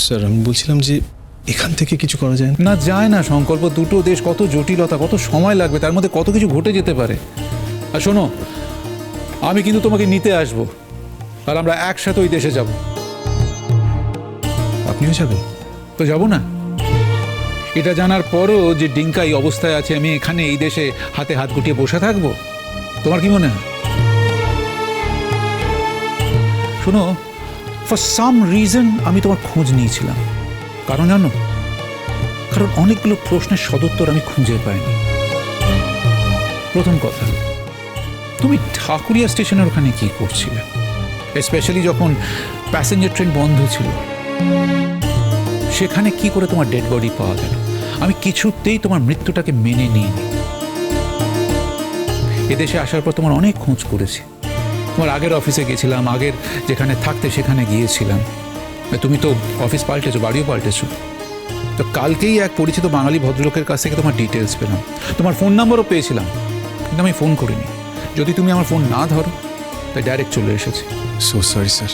Sir আমি বলছিলাম যে এখান থেকে কিছু করা যায় না যায় না সংকল্প, দুটো দেশ, কত জটিলতা, কত সময় লাগবে, তার মধ্যে কত কিছু ঘটে যেতে পারে। আর শোনো, আমি কিন্তু তোমাকে নিতে আসবো, আর আমরা একসাথে ওই দেশে যাব। আপনিও যাবেন? তো যাবো না? এটা জানার পরও যে ডিঙ্কা এই অবস্থায় আছে, আমি এখানে এই দেশে হাতে হাত গুটিয়ে বসে থাকবো? তোমার কি মনে হয়? শোনো, ফর সাম রিজন আমি তোমার খোঁজ নিয়েছিলাম। কারণ জানো, কারণ অনেকগুলো প্রশ্নের সদুত্তর আমি খুঁজে পাইনি। প্রথম কথা, তুমি ঠাকুরিয়া স্টেশনের ওখানে কি করছিলে, স্পেশালি যখন প্যাসেঞ্জার ট্রেন বন্ধ ছিল? সেখানে কি করে তোমার ডেড বডি পাওয়া গেল? আমি কিছুতেই তোমার মৃত্যুটাকে মেনে নিইনি। এদেশে আসার পর তোমার অনেক খোঁজ করেছি, তোমার আগের অফিসে গেছিলাম, আগের যেখানে থাকতে সেখানে গিয়েছিলাম। তুমি তো অফিস পাল্টেছো, বাড়িও পাল্টেছো। তো কালকেই এক পরিচিত বাঙালি ভদ্রলোকের কাছ থেকে তোমার ডিটেলস পেলাম, তোমার ফোন নাম্বারও পেয়েছিলাম, কিন্তু আমি ফোন করিনি। যদি তুমি আমার ফোন না ধরো, তাই ডাইরেক্ট চলে এসেছি। সো সরি স্যার,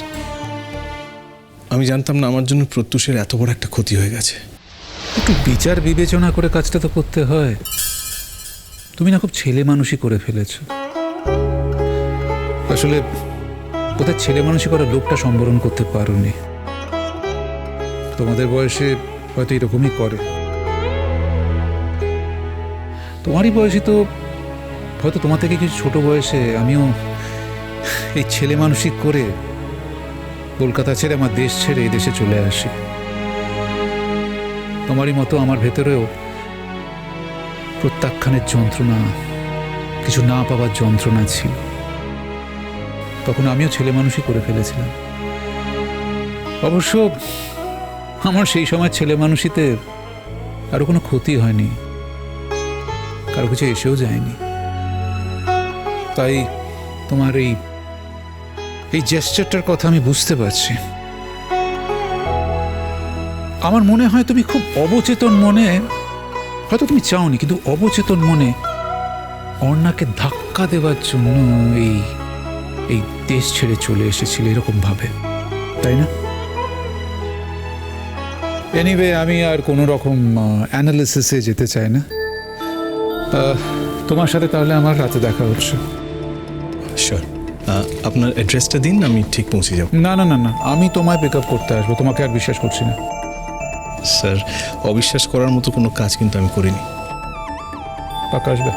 আমি জানতাম না আমার জন্য প্রত্যুষের এত বড় একটা ক্ষতি হয়ে গেছে। একটু বিচার বিবেচনা করে কাজটা তো করতে হয়। তুমি না খুব ছেলে মানুষই করে ফেলেছো। আসলে বোধহয় ছেলে মানুষই করার লোকটা সম্বরণ করতে পারোনি। তোমাদের বয়সে হয়তো এরকমই করে। তোমারই বয়সী তো হয়তো, তোমার থেকে কিছু ছোট বয়সে আমিও এই ছেলে মানুষই করে কলকাতা ছেড়ে, আমার দেশ ছেড়ে এই দেশে চলে আসি। তোমারই মতো আমার ভেতরেও প্রত্যাখ্যানের যন্ত্রণা, কিছু না পাওয়ার যন্ত্রণা ছিল। তখন আমিও ছেলে মানুষই করে ফেলেছিলাম। অবশ্য আমার সেই সময় ছেলে মানুষিতে কারো কোনো ক্ষতি হয়নি, কারো কিছু এসেও যায়নি। তাই তোমার এই জেস্টারটার কথা আমি বুঝতে পারছি। আমার মনে হয় তুমি খুব অবচেতন মনে, হয়তো তুমি চাওনি, কিন্তু অবচেতন মনে অর্ণাকে ধাক্কা দেওয়ার জন্য এই দেশ ছেড়ে চলে এসেছিলে এরকম ভাবে, তাই না? এনিওয়ে, আমি আর কোনো রকম অ্যানালিসিসে যেতে চাই না। তোমার সাথে তাহলে আমার রাতে দেখা হচ্ছে। শিওর, আপনার অ্যাড্রেসটা দিন, আমি ঠিক পৌঁছে যাব। না না না না, আমি তোমায় পিক আপ করতে আসবো, তোমাকে আর বিশ্বাস করছি না। স্যার, অবিশ্বাস করার মতো কোনো কাজ কিন্তু আমি করিনি। পাক্কা আসবে?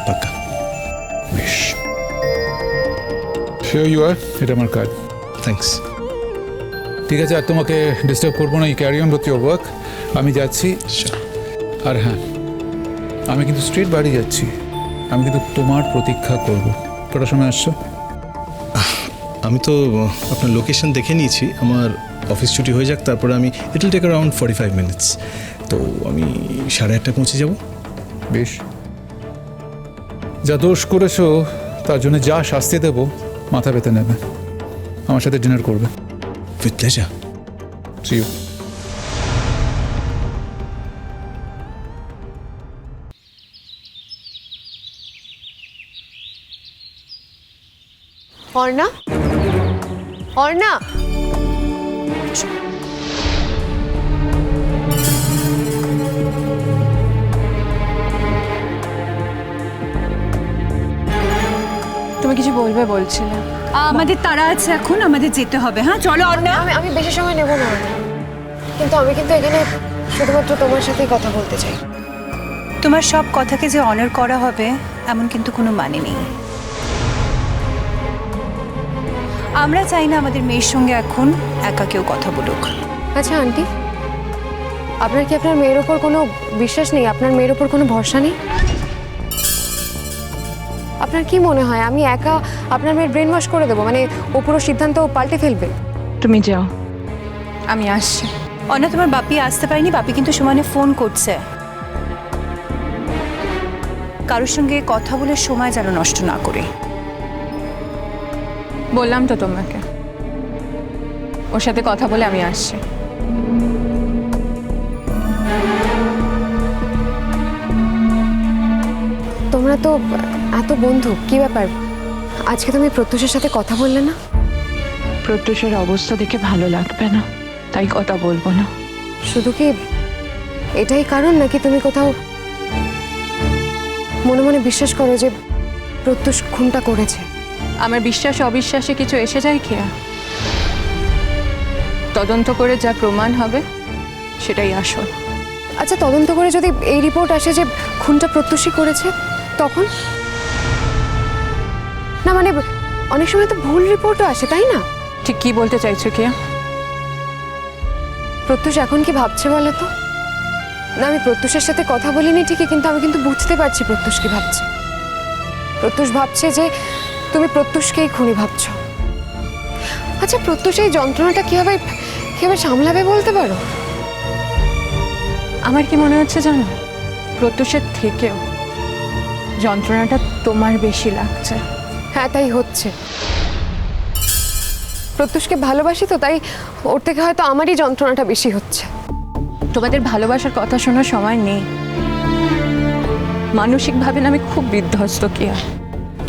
পাক্কা। বেশ, শিওর ইউ আর। এটা আমার কাজ। থ্যাঙ্কস। ঠিক আছে, আর তোমাকে ডিস্টার্ব করবো না। You carry on with your work. আমি যাচ্ছি। আর হ্যাঁ, আমি কিন্তু স্ট্রেট বাড়ি যাচ্ছি। আমি কিন্তু তোমার প্রতীক্ষা করব। কটার সময় আসছো? আমি তো আপনার লোকেশন দেখে নিয়েছি। আমার অফিস ছুটি হয়ে যাক, তারপরে আমি it will take around 45 minutes. তো আমি 8:30 পৌঁছে যাব। বেশ, যা দোষ করেছো তার জন্য যা শাস্তি দেবো মাথা পেতে নেবে। আমার সাথে ডিনার করবে। With pleasure. See you. Arna, Arna, তুমি কিছু বলবে বলছিলে? আমাদের তারা আছে এখন, আমাদের যেতে হবে। হ্যাঁ চলো অর্ণা। আমি বেশি সময় নেব না অর্ণা, কিন্তু আমি কিন্তু এখানে শুধুমাত্র তোমার সাথেই কথা বলতে চাই। তোমার সব কথাকে যে অনার করা হবে এমন কিন্তু কোনো মানে নেই। আমরা চাই না আমাদের মেয়ের সঙ্গে এখন একা কেউ কথা বলুক। আচ্ছা আন্টি, আপনার কি আপনার মেয়ের ওপর কোনো বিশ্বাস নেই? আপনার মেয়ের ওপর কোনো ভরসা নেই? আপনার কি মনে হয় আমি একা আপনার মেয়ের ব্রেন ওয়াশ করে দেবো? মানে ও পুরো সিদ্ধান্ত পাল্টে ফেলবে? তুমি যাও, আমি আসছি। অর্ণা, তোমার বাপি আসতে পারেনি। বাপি কিন্তু সমানে ফোন করছে। কারোর সঙ্গে কথা বলে সময় যেন নষ্ট না করে। বললাম তো তোমাকে, ওর সাথে কথা বলে আমি আসছি। তোমরা তো এত বন্ধু, কি ব্যাপার আজকে তুমি প্রত্যুষের সাথে কথা বললে না? প্রত্যুষের অবস্থা দেখে ভালো লাগবে না, তাই কথা বলবো না। শুধু কি এটাই কারণ, নাকি তুমি কোথাও মনে মনে বিশ্বাস করো যে প্রত্যুষ খুনটা করেছে? আমার বিশ্বাস অবিশ্বাসে কিছু এসে যায় কেয়া? তদন্ত করে যা প্রমাণ হবে সেটাই আসল। আচ্ছা, তদন্ত করে যদি এই রিপোর্ট আসে যে খুনটা প্রত্যুষই করেছে, তখন? না মানে অনেক সময় তো ভুল রিপোর্টও আসে, তাই না? ঠিক কি বলতে চাইছো কেয়া? প্রত্যুষ এখন কি ভাবছে বলো তো? না, আমি প্রত্যুষের সাথে কথা বলিনি ঠিকই, কিন্তু আমি কিন্তু বুঝতে পারছি প্রত্যুষ কি ভাবছে। প্রত্যুষ ভাবছে যে তুমি প্রত্যুষকেই খুনি ভাবছো। আচ্ছা, প্রত্যুষ এই যন্ত্রণাটা কিভাবে সামলাবে বলতে পারো? আমার কি মনে হচ্ছে জানো, প্রত্যুষের থেকেও যন্ত্রণাটা তোমার বেশি লাগছে। হ্যাঁ, তাই হচ্ছে। প্রত্যুষকে ভালোবাসি তো, তাই ওর থেকে হয়তো আমারই যন্ত্রণাটা বেশি হচ্ছে। তোমাদের ভালোবাসার কথা শোনার সময় নেই। মানসিকভাবে না আমি খুব বিধ্বস্ত কেয়া।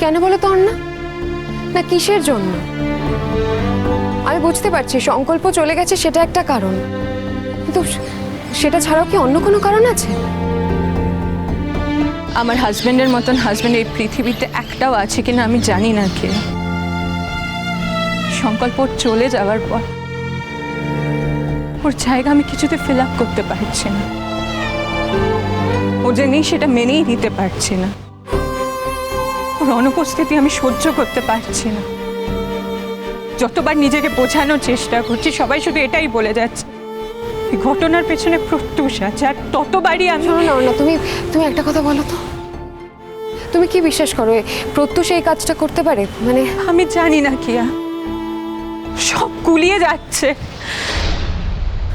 কেন বলো তো অন্না? না কিসের জন্য? আমি বুঝতে পারছি সংকল্প চলে গেছে, সেটা একটা কারণ, কিন্তু সেটা ছাড়াও কি অন্য কোনো কারণ আছে? আমার হাজবেন্ডের মতন হাজবেন্ড এই পৃথিবীতে একটাও আছে কিনা আমি জানি না কে। সংকল্প চলে যাওয়ার পর ওর জায়গা আমি কিছুতে ফিল আপ করতে পারছি না। ও যে নেই সেটা মেনেই নিতে পারছি না। ওর অনুপস্থিতি আমি সহ্য করতে পারছি না। যতবার নিজেকে বোঝানোর চেষ্টা করছি, সবাই শুধু এটাই বলে যাচ্ছে এই ঘটনার পেছনে প্রত্যুষ আছে, আর ততবারই আমি। শোনো না অন্না, তুমি একটা কথা বলো তো, তুমি কি বিশ্বাস করো প্রত্যুষ এই কাজটা করতে পারে? মানে আমি জানি না কিয়া, সব গুলিয়ে যাচ্ছে।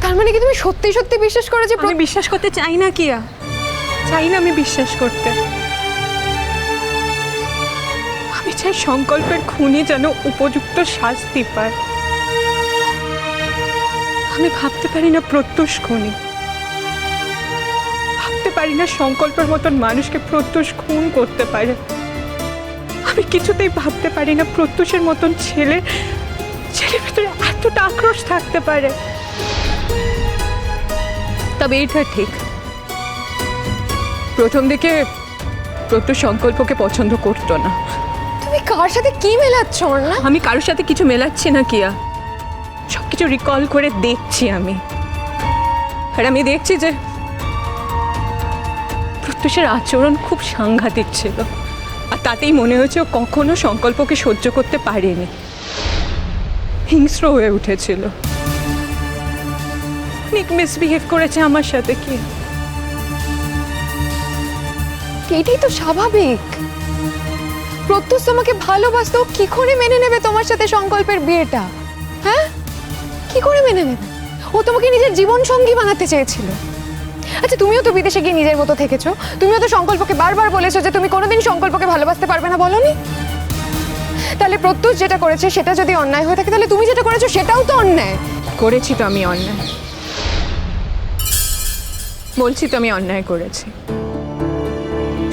তার মানে কি তুমি সত্যি সত্যি বিশ্বাস করো যে আমি বিশ্বাস করতে চাই না কিয়া, চাই না আমি বিশ্বাস করতে। আমি চাই সংকল্পের খুনি যেন উপযুক্ত শাস্তি পায়। আমি ভাবতে পারি না প্রত্যুষ খুনি, ভাবতে পারি না সংকল্পের মতন মানুষকে প্রত্যুষ খুন করতে পারে। আমি কিছুতেই ভাবতে পারি না প্রত্যুষের মতন ছেলের ভিতরে এতটা আক্রোশ থাকতে পারে। তবে এটা ঠিক, প্রথম দিকে প্রত্যুষ সংকল্পকে পছন্দ করতো না। তুমি কার সাথে কি মেলাচ্ছ অন্না? আমি কারোর সাথে কিছু মেলাচ্ছি না কিয়া, সবকিছু রিকল করে দেখছি আমি। আর আমি দেখছি যে প্রত্যুষের আচরণ খুব সাংঘাতিক ছিল, আর তাতেই মনে হয়েছে ও কখনো সংকল্পকে সহ্য করতে পারেনি, হিংস্র হয়ে উঠেছিল, অনেক মিসবিহেভ করেছে আমার সাথে। কি এটাই তো স্বাভাবিক। প্রত্যুষ তোমাকে ভালোবাসতো, কি করে মেনে নেবে তোমার সাথে সংকল্পের বিয়েটা? হ্যাঁ, কি করে মেনে নেবে? ও তোমাকে নিজের জীবন সঙ্গী বানাতে চেয়েছিল। আচ্ছা, তুমিও তো বিদেশে গিয়ে নিজের মতো থেকেছো, তুমিও তো সংকল্পকে বারবার বলেছো যে তুমি কোনোদিন সংকল্পকে ভালোবাসতে পারবে না, বলোনি? তাহলে প্রত্যুষ যেটা করেছে সেটা যদি অন্যায় হয়ে থাকে, তাহলে তুমি যেটা করেছো সেটাও তো অন্যায়। করেছি তো আমি অন্যায়, বলছি তো আমি অন্যায় করেছি।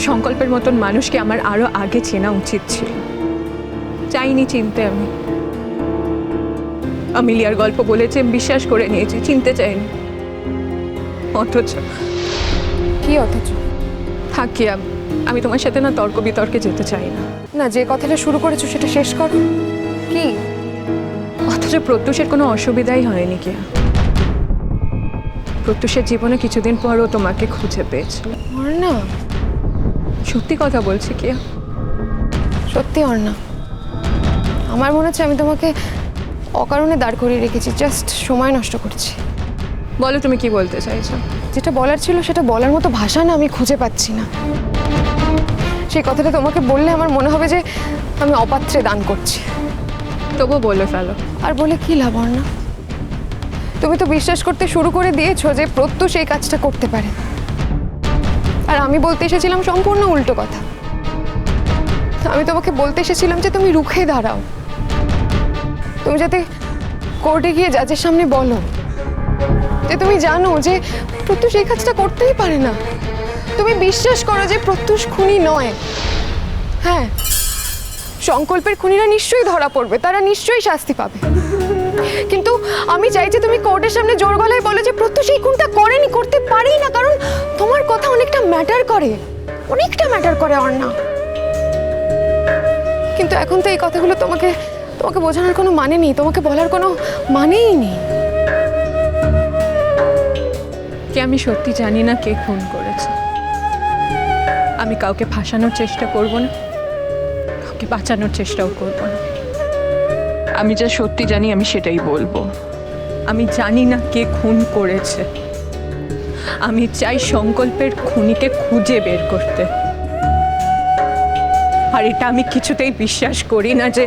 সংকল্পের মতন মানুষকে আমার আরো আগে চেনা উচিত ছিল, চাইনি চিনতে। আমি আমিলিয়ার গল্প বলেছে, বিশ্বাস করে নিয়েছি, চিনতে চাইনি। অথচ কি অথচ? থাকি আমি তোমার সাথে না তর্ক বিতর্কে যেতে চাই না। না, যে কথাটা শুরু করেছো সেটা শেষ করো। কি? অথচ প্রত্যুষের কোনো অসুবিধাই হয়নি কিয়া। প্রত্যুষের জীবনে কিছুদিন পরও তোমাকে খুঁজে পেয়েছিল। অর্ণা, সত্যি কথা বলছি কিয়া। সত্যি অর্ণা, আমার মনে হচ্ছে আমি তোমাকে অকারণে দাঁড় করিয়ে রেখেছি, জাস্ট সময় নষ্ট করছি। বলো তুমি কি বলতে চাইছো? যেটা বলার ছিল সেটা বলার মতো ভাষা না আমি খুঁজে পাচ্ছি না। সেই কথাটা তোমাকে বললে আমার মনে হবে যে আমি অপাত্রে দান করছি। তবু বলে ফেলো। আর বলে কি লাভ অর্ণা? তুমি তো বিশ্বাস করতে শুরু করে দিয়েছো যে প্রত্যুষ এই কাজটা করতে পারে, আর আমি বলতে এসেছিলাম সম্পূর্ণ উল্টো কথা। আমি তোমাকে বলতে এসেছিলাম যে তুমি রুখে দাঁড়াও, তুমি যাতে কোর্টে গিয়ে জাজের সামনে বলো যে তুমি জানো যে প্রত্যুষ এই কাজটা করতেই পারে না। তুমি বিশ্বাস করো যে প্রত্যুষ খুনি নয়। হ্যাঁ, সংকল্পের খুনিরা নিশ্চয়ই ধরা পড়বে, তারা নিশ্চয়ই শাস্তি পাবে, কিন্তু আমি চাই যে তুমি কোর্টের সামনে জোর গলায় বলো যে প্রত্যুষ এই খুনটা করেনি, করতে পারি না, কারণ তোমার কথা অনেকটা ম্যাটার করে, অনেকটা ম্যাটার করে অর্ণা। কিন্তু এখন তো এই কথাগুলো তোমাকে তোমাকে বোঝানোর কোনো মানে নেই, তোমাকে বলার কোনো মানেই নেই। কি আমি সত্যি জানি না কে খুন করেছে। আমি কাউকে ফাঁসানোর চেষ্টা করব না, কাউকে বাঁচানোর চেষ্টাও করব না। আমি যা সত্যি জানি আমি সেটাই বলবো। আমি জানি না কে খুন করেছে, আমি চাই সংকল্পের খুনিকে খুঁজে বের করতে। আর এটা আমি কিছুতেই বিশ্বাস করি না যে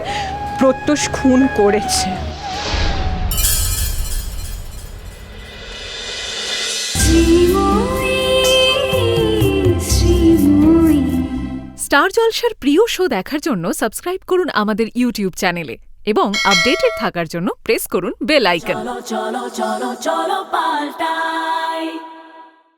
প্রত্যুষ খুন করেছে। স্টার জলসার প্রিয় শো দেখার জন্য সাবস্ক্রাইব করুন আমাদের ইউটিউব চ্যানেলে এবং আপডেটেড থাকার জন্য প্রেস করুন বেল আইকন। চলো চলো চলো চলো পাল্টাই।